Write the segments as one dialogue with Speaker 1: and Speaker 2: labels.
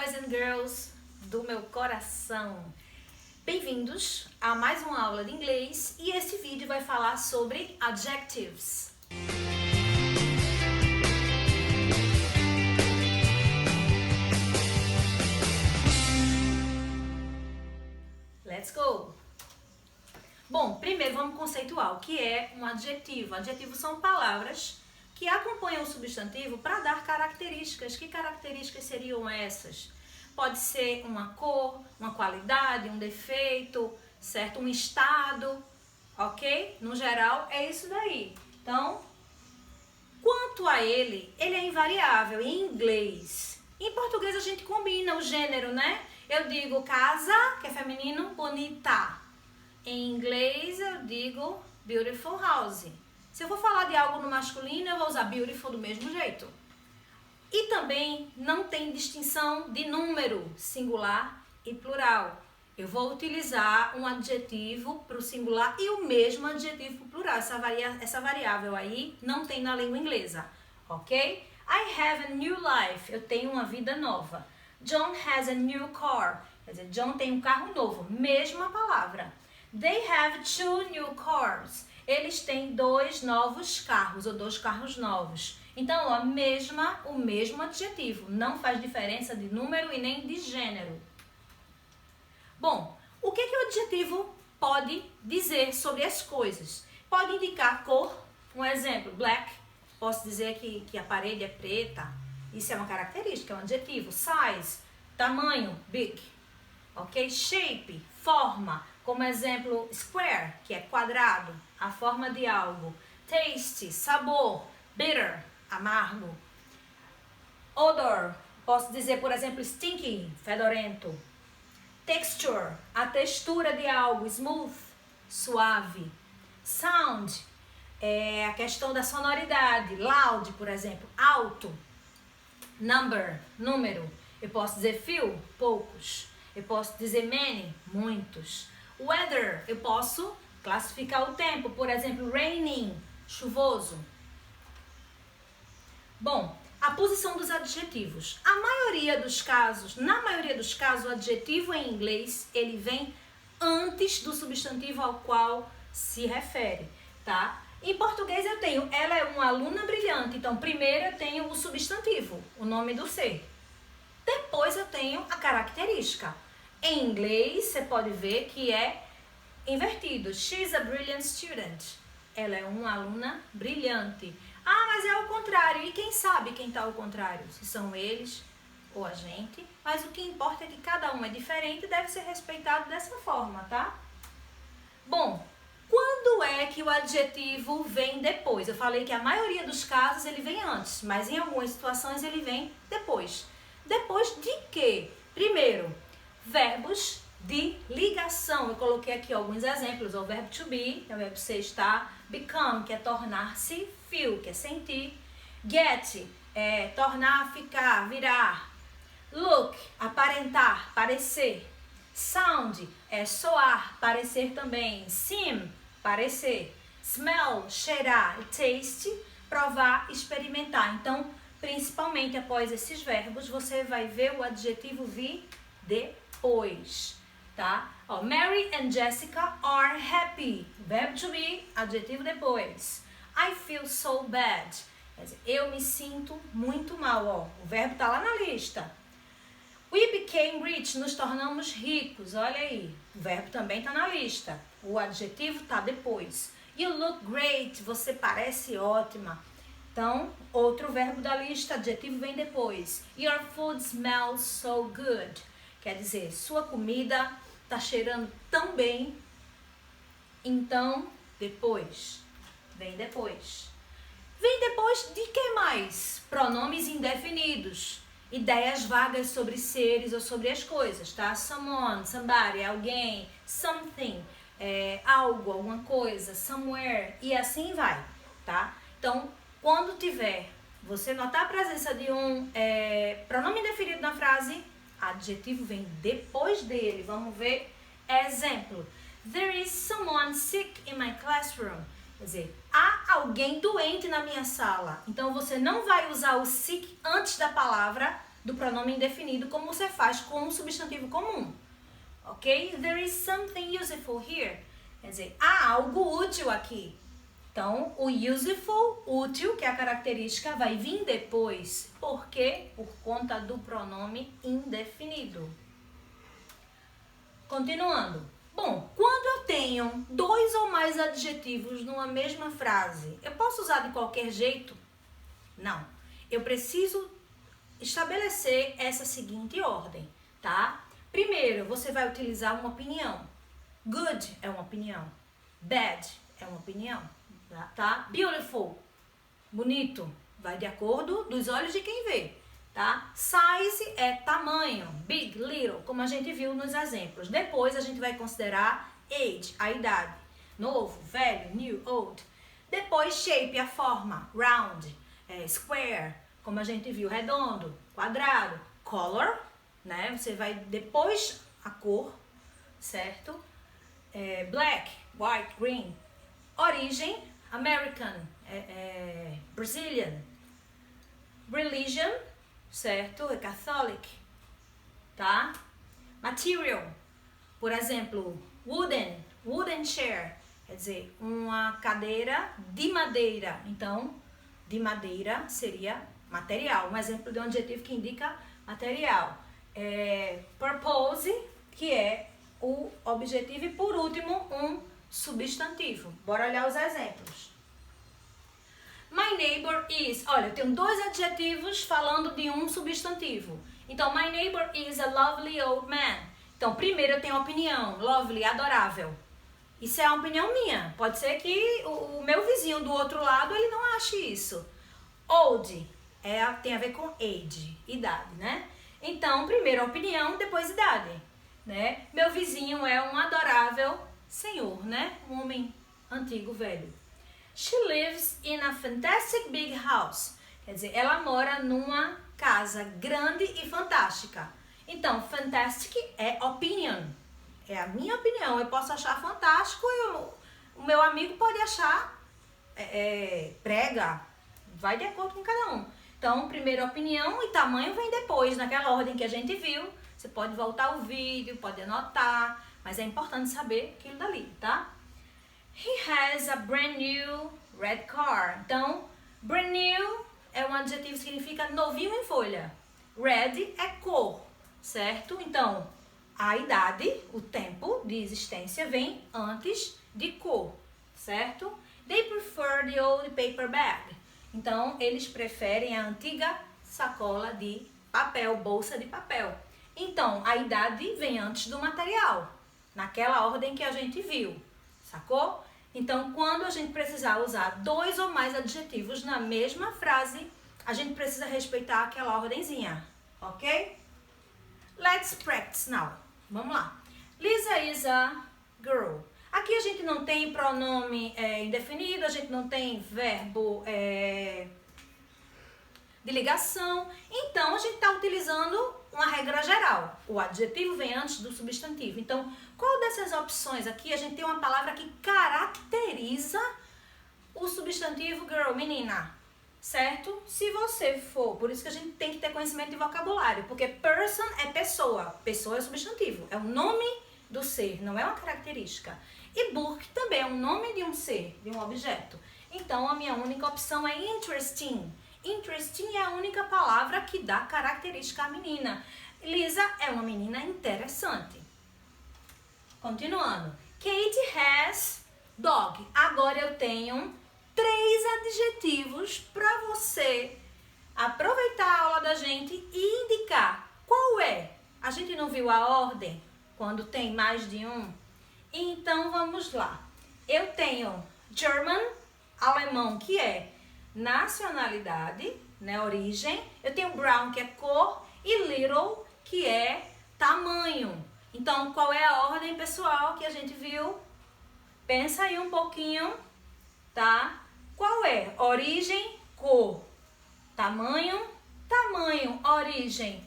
Speaker 1: boys and girls do meu coração. Bem-vindos a mais uma aula de inglês e esse vídeo vai falar sobre adjectives. Let's go! Bom, primeiro vamos conceituar o que é um adjetivo. Adjetivos são palavras que acompanham o substantivo para dar características. Que características seriam essas? Pode ser uma cor, uma qualidade, um defeito, certo? Um estado, ok? No geral, é isso daí. Então, quanto a ele é invariável em inglês. Em português a gente combina o gênero, né? Eu digo casa, que é feminino, bonita. Em inglês eu digo beautiful house. Se eu for falar de algo no masculino, eu vou usar beautiful do mesmo jeito. E também não tem distinção de número singular e plural. Eu vou utilizar um adjetivo para o singular e o mesmo adjetivo para o plural. Essa variável aí não tem na língua inglesa, ok? I have a new life. Eu tenho uma vida nova. John has a new car. Quer dizer, John tem um carro novo. Mesma palavra. They have two new cars. Eles têm dois novos carros ou dois carros novos. Então, ó, o mesmo adjetivo. Não faz diferença de número e nem de gênero. Bom, o que o adjetivo pode dizer sobre as coisas? Pode indicar cor. Um exemplo, black. Posso dizer que a parede é preta. Isso é uma característica, é um adjetivo. Size, tamanho, big. Ok? Shape, forma. Como exemplo, square, que é quadrado, a forma de algo. Taste, sabor. Bitter, amargo. Odor, posso dizer, por exemplo, stinky, fedorento. Texture, a textura de algo. Smooth, suave. Sound, é a questão da sonoridade. Loud, por exemplo, alto. Number, número. Eu posso dizer few, poucos. Eu posso dizer many, muitos. Weather, eu posso classificar o tempo. Por exemplo, raining, chuvoso. Bom, a posição dos adjetivos. Na maioria dos casos, o adjetivo em inglês, ele vem antes do substantivo ao qual se refere, tá? Em português eu tenho, ela é uma aluna brilhante. Então, primeiro eu tenho o substantivo, o nome do ser. Depois eu tenho a característica. Em inglês, você pode ver que é invertido. She's a brilliant student. Ela é uma aluna brilhante. Ah, mas é o contrário. E quem sabe quem está ao contrário? Se são eles ou a gente. Mas o que importa é que cada um é diferente e deve ser respeitado dessa forma, tá? Bom, quando é que o adjetivo vem depois? Eu falei que a maioria dos casos ele vem antes, mas em algumas situações ele vem depois. Depois de quê? Primeiro, verbos de ligação. Eu coloquei aqui alguns exemplos. O verbo to be, que é o verbo ser, estar. Become, que é tornar-se. Feel, que é sentir. Get, é tornar, ficar, virar. Look, aparentar, parecer. Sound, é soar, parecer também. Seem, parecer. Smell, cheirar. Taste, provar, experimentar. Então, principalmente após esses verbos, você vai ver o adjetivo vir depois, tá? Ó, Mary and Jessica are happy. Verbo to be, adjetivo depois. I feel so bad. Quer dizer, eu me sinto muito mal, ó. O verbo tá lá na lista. We became rich, nos tornamos ricos. Olha aí, o verbo também tá na lista. O adjetivo tá depois. You look great, você parece ótima. Então, outro verbo da lista, adjetivo vem depois. Your food smells so good. Quer dizer, sua comida tá cheirando tão bem. Então, depois. Vem depois. Vem depois de que mais? Pronomes indefinidos. Ideias vagas sobre seres ou sobre as coisas, tá? Someone, somebody, alguém. Something, algo, alguma coisa. Somewhere. E assim vai, tá? Então, quando tiver, você notar a presença de um pronome indefinido na frase, adjetivo vem depois dele. Vamos ver exemplo. There is someone sick in my classroom. Quer dizer, há alguém doente na minha sala. Então, você não vai usar o sick antes da palavra do pronome indefinido, como você faz com um substantivo comum. Ok? There is something useful here. Quer dizer, há algo útil aqui. Então, o useful, útil, que é a característica, vai vir depois. Por quê? Por conta do pronome indefinido. Continuando. Bom, quando eu tenho dois ou mais adjetivos numa mesma frase, eu posso usar de qualquer jeito? Não. Eu preciso estabelecer essa seguinte ordem, tá? Primeiro, você vai utilizar uma opinião. Good é uma opinião. Bad é uma opinião, tá? Beautiful, bonito, vai de acordo dos olhos de quem vê, tá? Size é tamanho. Big, little, como a gente viu nos exemplos. Depois a gente vai considerar age, a idade. Novo, velho, new, old. Depois shape, a forma. Round, square, como a gente viu, redondo, quadrado. Color, né? Você vai depois a cor, certo? Black, white, green. Origem, American, Brazilian. Religion, certo? É Catholic, tá? Material, por exemplo, wooden chair, quer dizer, uma cadeira de madeira. Então, de madeira seria material, um exemplo de um adjetivo que indica material. Purpose, que é o objetivo, e por último, um substantivo. Bora olhar os exemplos. My neighbor is. Olha, eu tenho dois adjetivos falando de um substantivo. Então, my neighbor is a lovely old man. Então, primeiro eu tenho a opinião. Lovely, adorável. Isso é uma opinião minha. Pode ser que o meu vizinho do outro lado, ele não ache isso. Old tem a ver com age, idade, né? Então, primeiro a opinião, depois idade, né? Meu vizinho é um adorável senhor, né? Um homem antigo, velho. She lives in a fantastic big house. Quer dizer, ela mora numa casa grande e fantástica. Então, fantastic é opinion. É a minha opinião. Eu posso achar fantástico e o meu amigo pode achar prega. Vai de acordo com cada um. Então, primeiro opinião e tamanho vem depois, naquela ordem que a gente viu. Você pode voltar o vídeo, pode anotar, mas é importante saber aquilo dali, tá? He has a brand new red car. Então, brand new é um adjetivo que significa novinho em folha. Red é cor, certo? Então, a idade, o tempo de existência vem antes de cor, certo? They prefer the old paper bag. Então, eles preferem a antiga sacola de papel, bolsa de papel. Então, a idade vem antes do material, naquela ordem que a gente viu, sacou? Então, quando a gente precisar usar dois ou mais adjetivos na mesma frase, a gente precisa respeitar aquela ordenzinha, ok? Let's practice now. Vamos lá. Lisa is a girl. Aqui a gente não tem pronome indefinido, a gente não tem verbo de ligação. Então, a gente está utilizando uma regra geral. O adjetivo vem antes do substantivo. Então, qual dessas opções aqui, a gente tem uma palavra que caracteriza o substantivo girl, menina, certo? Se você for, por isso que a gente tem que ter conhecimento de vocabulário, porque person é pessoa, pessoa é substantivo, é o nome do ser, não é uma característica. E book também é o nome de um ser, de um objeto. Então, a minha única opção é interesting. Interesting é a única palavra que dá característica à menina. Lisa é uma menina interessante. Continuando. Kate has dog. Agora eu tenho 3 adjetivos para você aproveitar a aula da gente e indicar qual é. A gente não viu a ordem quando tem mais de um? Então vamos lá. Eu tenho German, alemão, que é nacionalidade, né, origem. Eu tenho brown, que é cor, e little, que é tamanho. Então, qual é a ordem, pessoal, que a gente viu? Pensa aí um pouquinho, tá? Qual é? Origem, cor. Tamanho, tamanho, origem.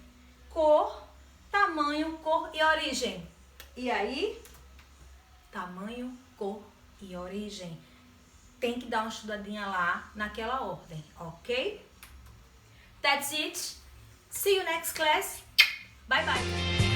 Speaker 1: Cor, tamanho, cor e origem. E aí? Tamanho, cor e origem. Tem que dar uma estudadinha lá naquela ordem, ok? That's it. See you next class. Bye bye.